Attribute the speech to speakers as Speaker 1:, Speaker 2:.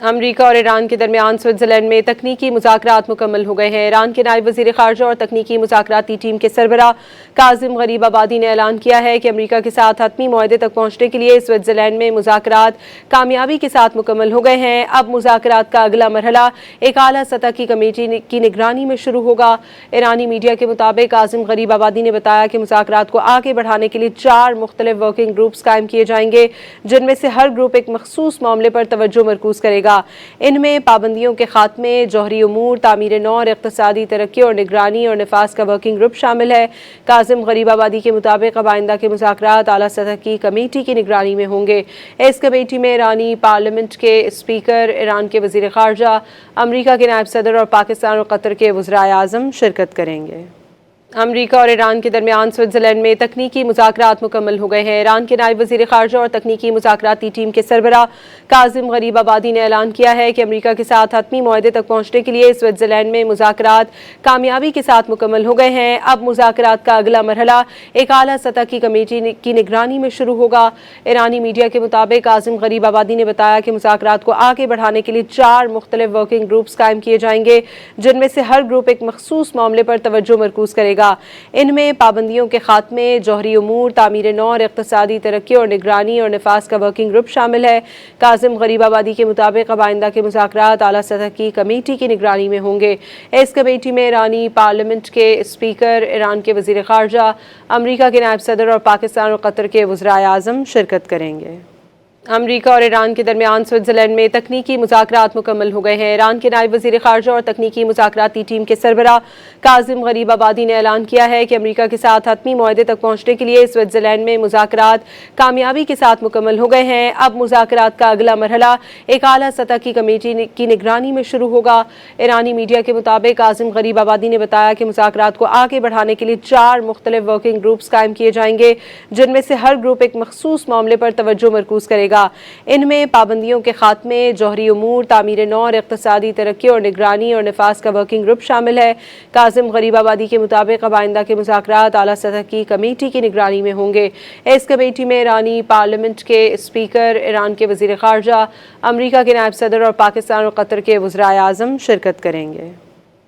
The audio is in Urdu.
Speaker 1: امریکہ اور ایران کے درمیان سوئٹزرلینڈ میں تکنیکی مذاکرات مکمل ہو گئے ہیں۔ ایران کے نائب وزیر خارجہ اور تکنیکی مذاکراتی ٹیم کے سربراہ کاظم غریب آبادی نے اعلان کیا ہے کہ امریکہ کے ساتھ حتمی معاہدے تک پہنچنے کے لیے سوئٹزرلینڈ میں مذاکرات کامیابی کے ساتھ مکمل ہو گئے ہیں۔ اب مذاکرات کا اگلا مرحلہ ایک اعلیٰ سطح کی کمیٹی کی نگرانی میں شروع ہوگا۔ ایرانی میڈیا کے مطابق کاظم غریب آبادی نے بتایا کہ مذاکرات کو آگے بڑھانے کے لیے 4 مختلف ورکنگ گروپس قائم کیے جائیں گے، جن میں سے ہر گروپ ایک مخصوص معاملے پر توجہ مرکوز کرے گا۔ ان میں پابندیوں کے خاتمے، جوہری امور، تعمیر نو اور اقتصادی ترقی اور نگرانی اور نفاذ کا ورکنگ گروپ شامل ہے۔ کاظم غریب آبادی کے مطابق اب آئندہ کے مذاکرات اعلیٰ سطح کی کمیٹی کی نگرانی میں ہوں گے۔ اس کمیٹی میں ایرانی پارلیمنٹ کے اسپیکر، ایران کے وزیر خارجہ، امریکہ کے نائب صدر اور پاکستان اور قطر کے وزرائے اعظم شرکت کریں گے۔ امریکہ اور ایران کے درمیان سوئٹزرلینڈ میں تکنیکی مذاکرات مکمل ہو گئے ہیں۔ ایران کے نائب وزیر خارجہ اور تکنیکی مذاکراتی ٹیم کے سربراہ کاظم غریب آبادی نے اعلان کیا ہے کہ امریکہ کے ساتھ حتمی معاہدے تک پہنچنے کے لیے سوئٹزرلینڈ میں مذاکرات کامیابی کے ساتھ مکمل ہو گئے ہیں۔ اب مذاکرات کا اگلا مرحلہ ایک اعلیٰ سطح کی کمیٹی کی نگرانی میں شروع ہوگا۔ ایرانی میڈیا کے مطابق کاظم غریب آبادی نے بتایا کہ مذاکرات کو آگے بڑھانے کے لیے 4 مختلف ورکنگ گروپس قائم کیے جائیں گے، جن میں سے ہر گروپ ایک مخصوص معاملے پر توجہ مرکوز کرے گا۔ ان میں پابندیوں کے خاتمے، جوہری امور، تعمیر نو اور اقتصادی ترقی اور نگرانی اور نفاذ کا ورکنگ گروپ شامل ہے۔ کاظم غریب آبادی کے مطابق اب آئندہ کے مذاکرات اعلیٰ سطح کی کمیٹی کی نگرانی میں ہوں گے۔ اس کمیٹی میں ایرانی پارلیمنٹ کے اسپیکر، ایران کے وزیر خارجہ، امریکہ کے نائب صدر اور پاکستان اور قطر کے وزرائے اعظم شرکت کریں گے۔ امریکہ اور ایران کے درمیان سوئٹزرلینڈ میں تکنیکی مذاکرات مکمل ہو گئے ہیں۔ ایران کے نائب وزیر خارجہ اور تکنیکی مذاکراتی ٹیم کے سربراہ کاظم غریب آبادی نے اعلان کیا ہے کہ امریکہ کے ساتھ حتمی معاہدے تک پہنچنے کے لیے سوئٹزرلینڈ میں مذاکرات کامیابی کے ساتھ مکمل ہو گئے ہیں۔ اب مذاکرات کا اگلا مرحلہ ایک اعلیٰ سطح کی کمیٹی کی نگرانی میں شروع ہوگا۔ ایرانی میڈیا کے مطابق کاظم غریب آبادی نے بتایا کہ مذاکرات کو آگے بڑھانے کے لیے 4 مختلف ورکنگ گروپس قائم کیے جائیں گے، جن میں سے ہر گروپ ایک مخصوص معاملے پر توجہ مرکوز کرے گا۔ ان میں پابندیوں کے خاتمے، جوہری امور، تعمیر نو اور اقتصادی ترقی اور نگرانی اور نفاذ کا ورکنگ گروپ شامل ہے۔ کاظم غریب آبادی کے مطابق اب آئندہ کے مذاکرات اعلیٰ سطح کی کمیٹی کی نگرانی میں ہوں گے۔ اس کمیٹی میں ایرانی پارلیمنٹ کے اسپیکر، ایران کے وزیر خارجہ، امریکہ کے نائب صدر اور پاکستان اور قطر کے وزرائے اعظم شرکت کریں گے۔